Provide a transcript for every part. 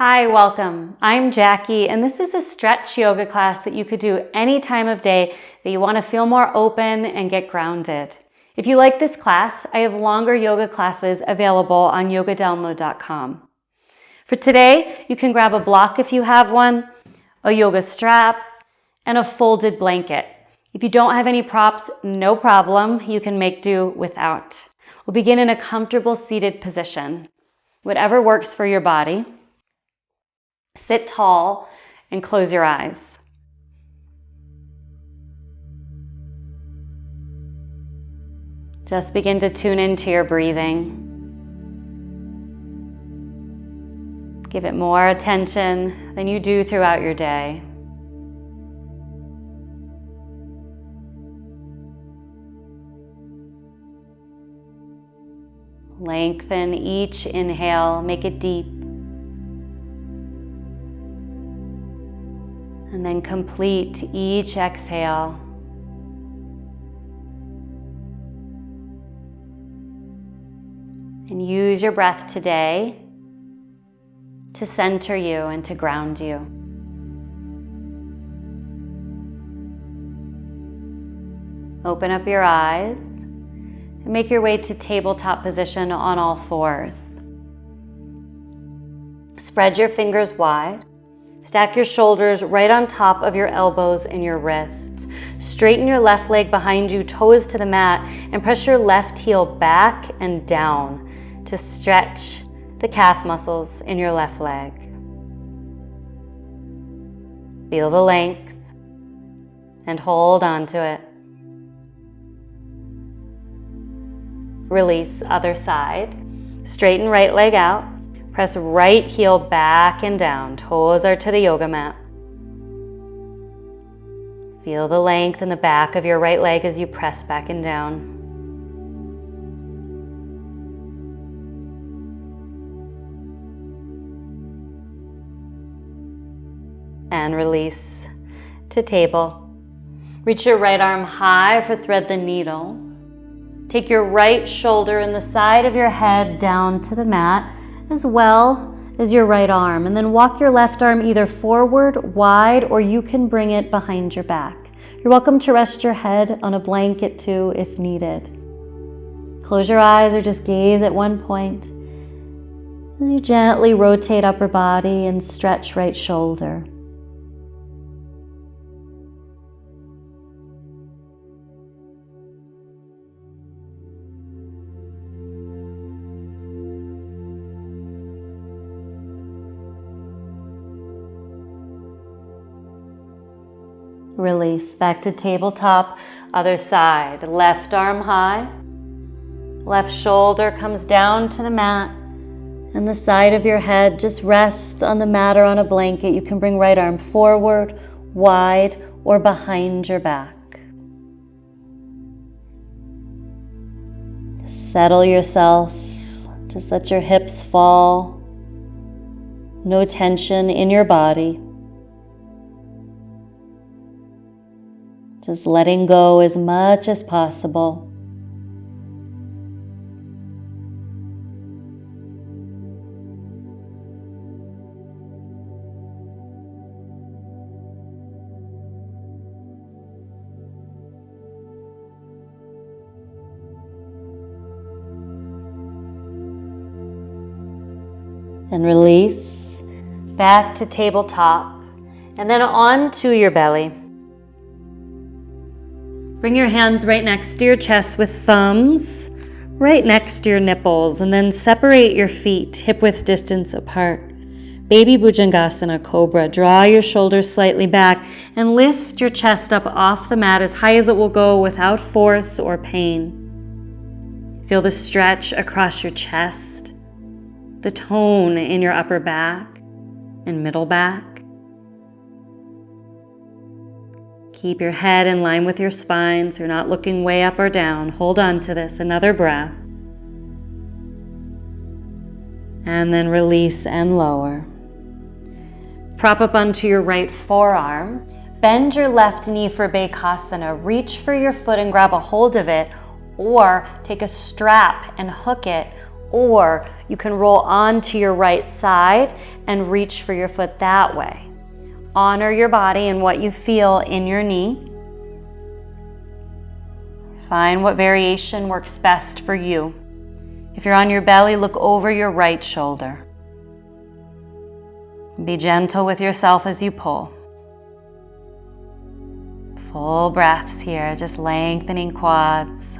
Hi, welcome. I'm Jackie, and this is a stretch yoga class that you could do any time of day that you want to feel more open and get grounded. If you like this class, I have longer yoga classes available on yogadownload.com. For today, you can grab a block if you have one, a yoga strap, and a folded blanket. If you don't have any props, no problem. You can make do without. We'll begin in a comfortable seated position, whatever works for your body. Sit tall and close your eyes. Just begin to tune into your breathing. Give it more attention than you do throughout your day. Lengthen each inhale, make it deep. And then complete each exhale. And use your breath today to center you and to ground you. Open up your eyes and make your way to tabletop position on all fours. Spread your fingers wide. Stack your shoulders right on top of your elbows and your wrists. Straighten your left leg behind you, toes to the mat, and press your left heel back and down to stretch the calf muscles in your left leg. Feel the length and hold on to it. Release other side. Straighten right leg out. Press right heel back and down. Toes are to the yoga mat. Feel the length in the back of your right leg as you press back and down. And release to table. Reach your right arm high for thread the needle. Take your right shoulder and the side of your head down to the mat, as well as your right arm, and then walk your left arm either forward, wide, or you can bring it behind your back. You're welcome to rest your head on a blanket too if needed. Close your eyes or just gaze at one point as you gently rotate upper body and stretch right shoulder. Release back to tabletop, other side. Left arm high, left shoulder comes down to the mat, and the side of your head just rests on the mat or on a blanket. You can bring right arm forward, wide, or behind your back. Settle yourself, just let your hips fall. No tension in your body. Just letting go as much as possible. And release back to tabletop and then onto your belly. Bring your hands right next to your chest with thumbs right next to your nipples, and then separate your feet hip-width distance apart. Baby Bhujangasana, Cobra. Draw your shoulders slightly back and lift your chest up off the mat as high as it will go without force or pain. Feel the stretch across your chest, the tone in your upper back and middle back. Keep your head in line with your spine so you're not looking way up or down. Hold on to this. Another breath. And then release and lower. Prop up onto your right forearm. Bend your left knee for Bakasana. Reach for your foot and grab a hold of it, or take a strap and hook it or you can roll onto your right side and reach for your foot that way. Honor your body and what you feel in your knee. Find what variation works best for you. If you're on your belly, look over your right shoulder. Be gentle with yourself as you pull. Full breaths here, just lengthening quads.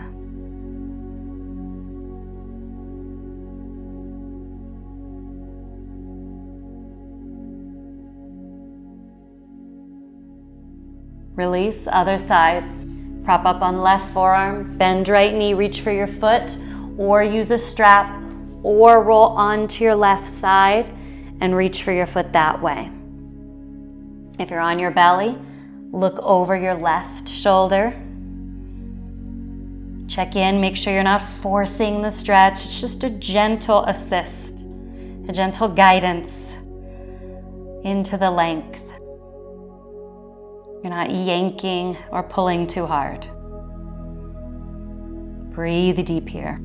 Release, other side. Prop up on left forearm, bend right knee, reach for your foot, or use a strap, or roll onto your left side and reach for your foot that way. If you're on your belly, look over your left shoulder. Check in, make sure you're not forcing the stretch. It's just a gentle assist, a gentle guidance into the length. You're not yanking or pulling too hard. Breathe deep here.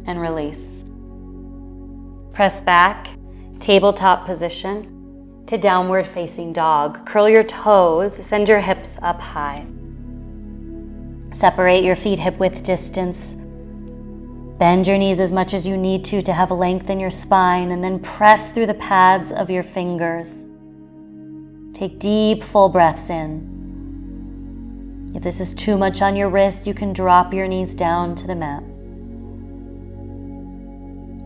And release. Press back, tabletop position, to downward facing dog. Curl your toes, send your hips up high. Separate your feet hip width distance. Bend your knees as much as you need to have length in your spine, and then press through the pads of your fingers. Take deep, full breaths in. If this is too much on your wrist, you can drop your knees down to the mat.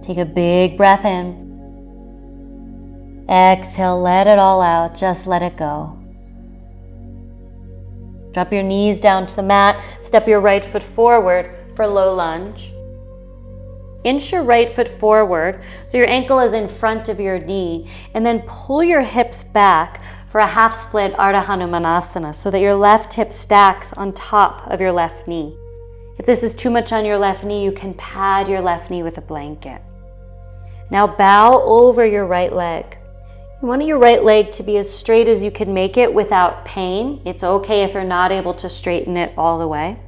Take a big breath in. Exhale, let it all out, just let it go. Drop your knees down to the mat, step your right foot forward for low lunge. Inch your right foot forward so your ankle is in front of your knee, and then pull your hips back for a half split Ardha Hanumanasana so that your left hip stacks on top of your left knee. If this is too much on your left knee, you can pad your left knee with a blanket. Now bow over your right leg. You want your right leg to be as straight as you can make it without pain. It's okay if you're not able to straighten it all the way.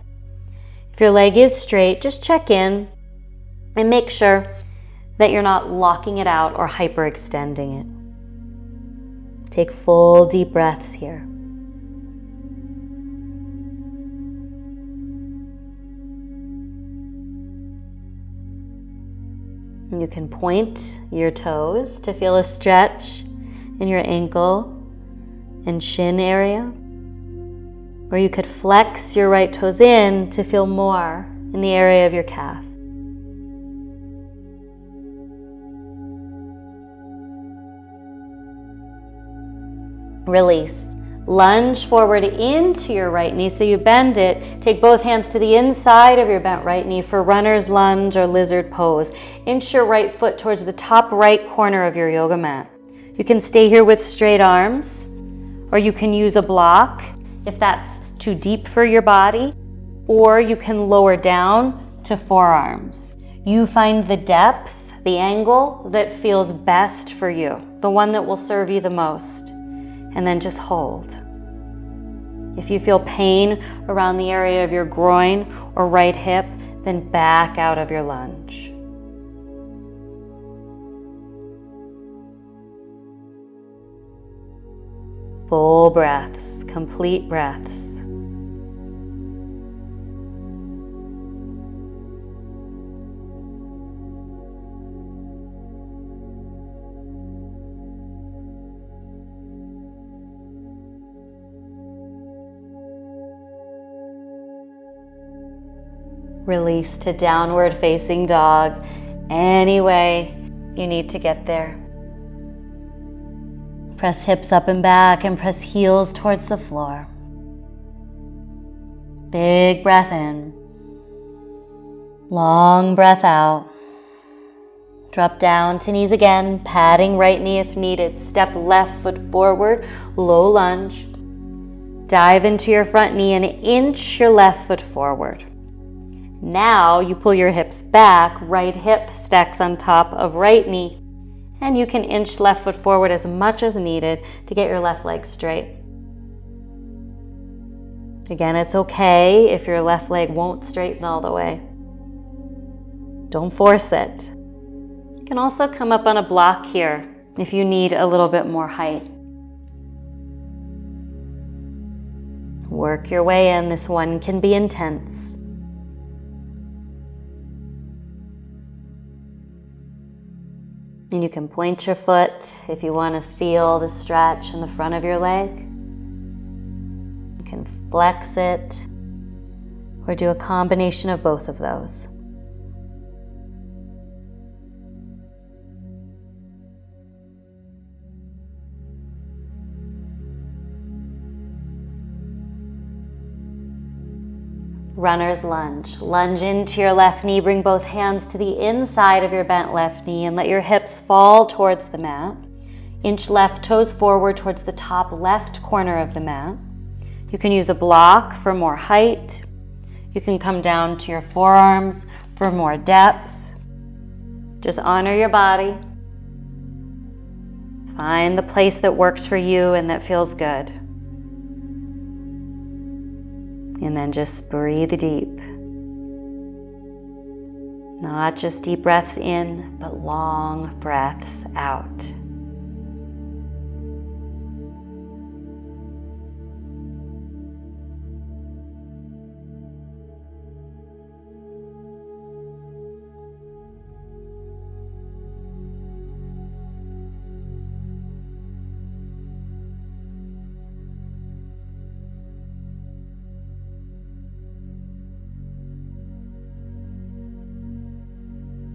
If your leg is straight, just check in and make sure that you're not locking it out or hyperextending it. Take full deep breaths here. You can point your toes to feel a stretch in your ankle and shin area, or you could flex your right toes in to feel more in the area of your calf. Release. Lunge forward into your right knee so you bend it. Take both hands to the inside of your bent right knee for runner's lunge or lizard pose. Inch your right foot towards the top right corner of your yoga mat. You can stay here with straight arms, or you can use a block if that's too deep for your body, or you can lower down to forearms. You find the depth, the angle that feels best for you, the one that will serve you the most, and then just hold. If you feel pain around the area of your groin or right hip, then back out of your lunge. Full breaths, complete breaths. Release to downward facing dog any way you need to get there. Press hips up and back and press heels towards the floor. Big breath in. Long breath out. Drop down to knees again, padding right knee if needed. Step left foot forward, low lunge. Dive into your front knee and inch your left foot forward. Now you pull your hips back, right hip stacks on top of right knee, and you can inch left foot forward as much as needed to get your left leg straight. Again, it's okay if your left leg won't straighten all the way. Don't force it. You can also come up on a block here if you need a little bit more height. Work your way in. This one can be intense. And you can point your foot if you want to feel the stretch in the front of your leg. You can flex it or do a combination of both of those. Runner's lunge. Lunge into your left knee. Bring both hands to the inside of your bent left knee and let your hips fall towards the mat. Inch left toes forward towards the top left corner of the mat. You can use a block for more height. You can come down to your forearms for more depth. Just honor your body. Find the place that works for you and that feels good. And then just breathe deep. Not just deep breaths in, but long breaths out.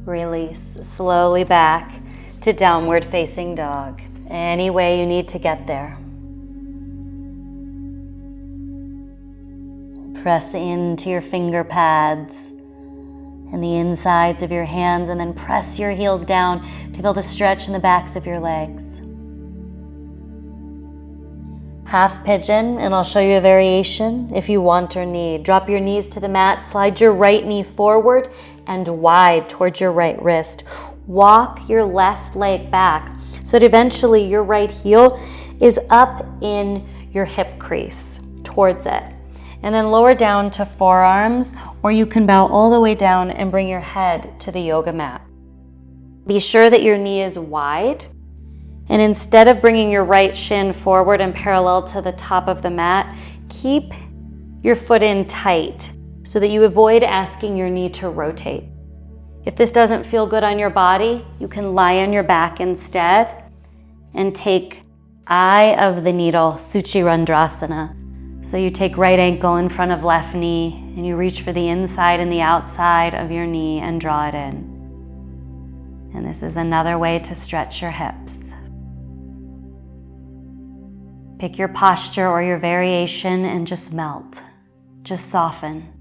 Release slowly back to downward facing dog. Any way you need to get there. Press into your finger pads and the insides of your hands, and then press your heels down to feel the stretch in the backs of your legs. Half pigeon, and I'll show you a variation if you want or need. Drop your knees to the mat, slide your right knee forward and wide towards your right wrist. Walk your left leg back so that eventually your right heel is up in your hip crease towards it. And then lower down to forearms, or you can bow all the way down and bring your head to the yoga mat. Be sure that your knee is wide, and instead of bringing your right shin forward and parallel to the top of the mat, keep your foot in tight so that you avoid asking your knee to rotate. If this doesn't feel good on your body, you can lie on your back instead and take eye of the needle, Suchirandrasana. So you take right ankle in front of left knee and you reach for the inside and the outside of your knee and draw it in. And this is another way to stretch your hips. Pick your posture or your variation and just melt. Just soften.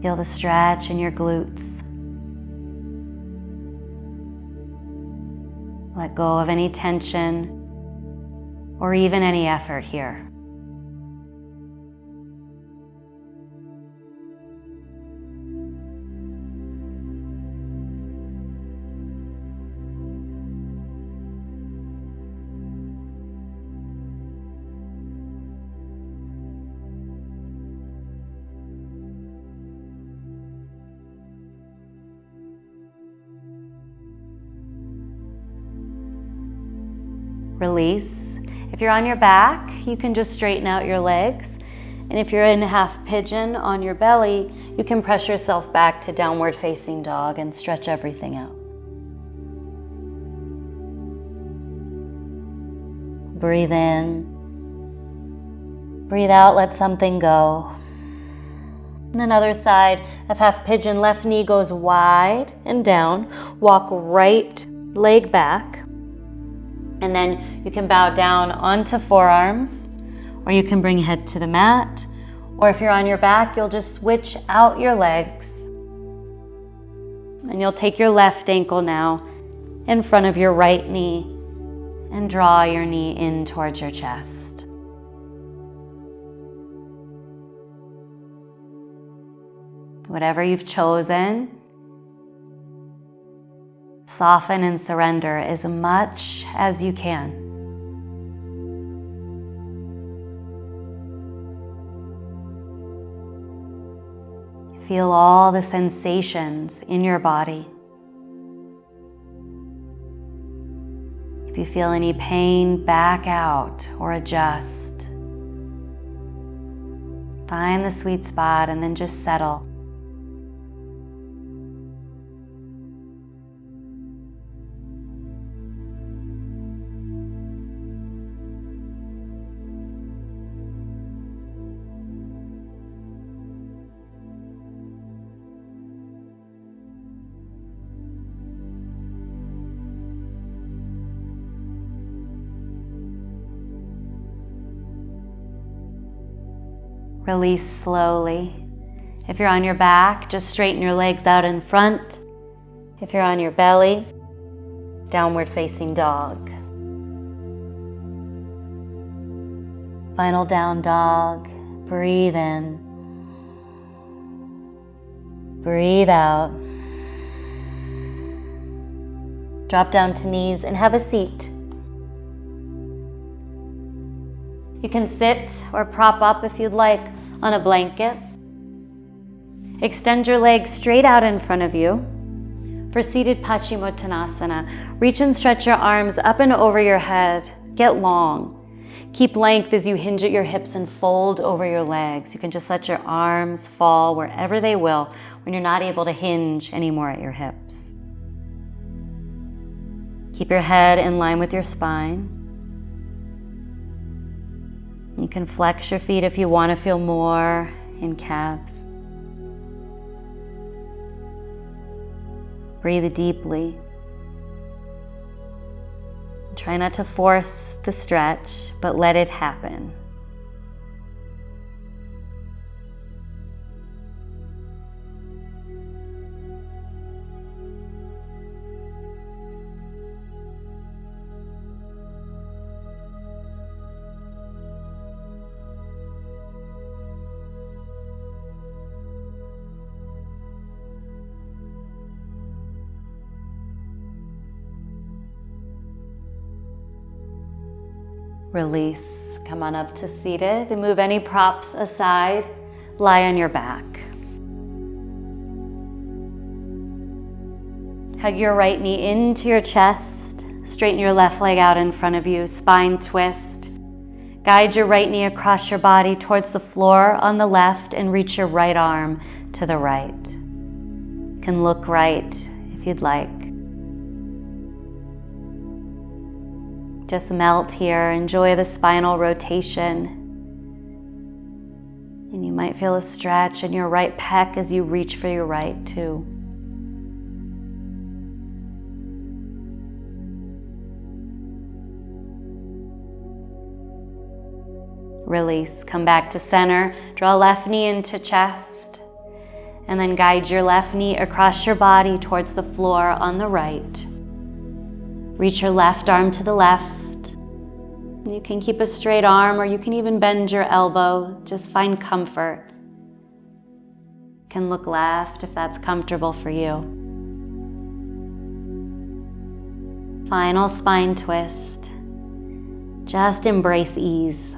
Feel the stretch in your glutes. Let go of any tension or even any effort here. Release. If you're on your back, you can just straighten out your legs. And if you're in half pigeon on your belly, you can press yourself back to downward facing dog and stretch everything out. Breathe in. Breathe out, let something go. And then other side of half pigeon, left knee goes wide and down. Walk right leg back. And then you can bow down onto forearms, or you can bring head to the mat. Or if you're on your back, you'll just switch out your legs. And you'll take your left ankle now in front of your right knee and draw your knee in towards your chest. whatever you've chosen. Soften and surrender as much as you can. Feel all the sensations in your body. If you feel any pain, back out or adjust. Find the sweet spot and then just settle. Release slowly. If you're on your back, just straighten your legs out in front. If you're on your belly, downward facing dog. Final down dog. Breathe in. Breathe out. Drop down to knees and have a seat. You can sit or prop up if you'd like on a blanket. Extend your legs straight out in front of you. For seated Paschimottanasana, reach and stretch your arms up and over your head. Get long. Keep length as you hinge at your hips and fold over your legs. You can just let your arms fall wherever they will when you're not able to hinge anymore at your hips. Keep your head in line with your spine. You can flex your feet if you want to feel more in calves. Breathe deeply. Try not to force the stretch, but let it happen. Release. Come on up to seated and move any props aside. Lie on your back. Hug your right knee into your chest. Straighten your left leg out in front of you. Spine twist. Guide your right knee across your body towards the floor on the left and reach your right arm to the right. You can look right if you'd like. Just melt here, enjoy the spinal rotation. And you might feel a stretch in your right pec as you reach for your right too. Release, come back to center, draw left knee into chest, and then guide your left knee across your body towards the floor on the right. Reach your left arm to the left. You can keep a straight arm or you can even bend your elbow. Just find comfort. You can look left if that's comfortable for you. Final spine twist. Just embrace ease.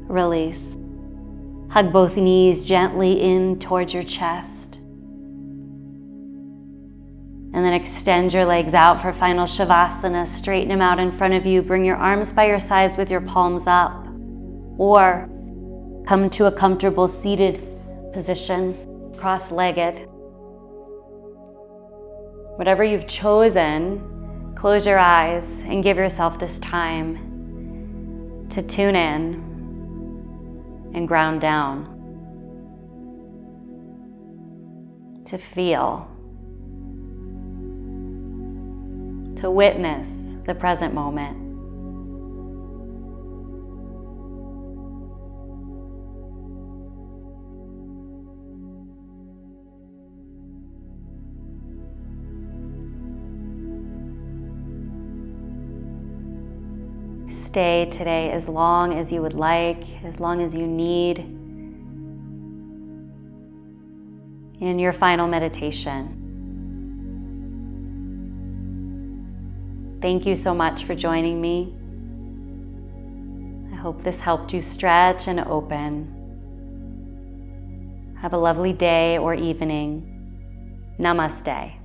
Release. Hug both knees gently in towards your chest. And then extend your legs out for final Shavasana. Straighten them out in front of you. Bring your arms by your sides with your palms up. Or come to a comfortable seated position, cross-legged. Whatever you've chosen, close your eyes and give yourself this time to tune in and ground down, to feel, to witness the present moment. stay today as long as you would like, as long as you need in your final meditation. Thank you so much for joining me. I hope this helped you stretch and open. Have a lovely day or evening. Namaste.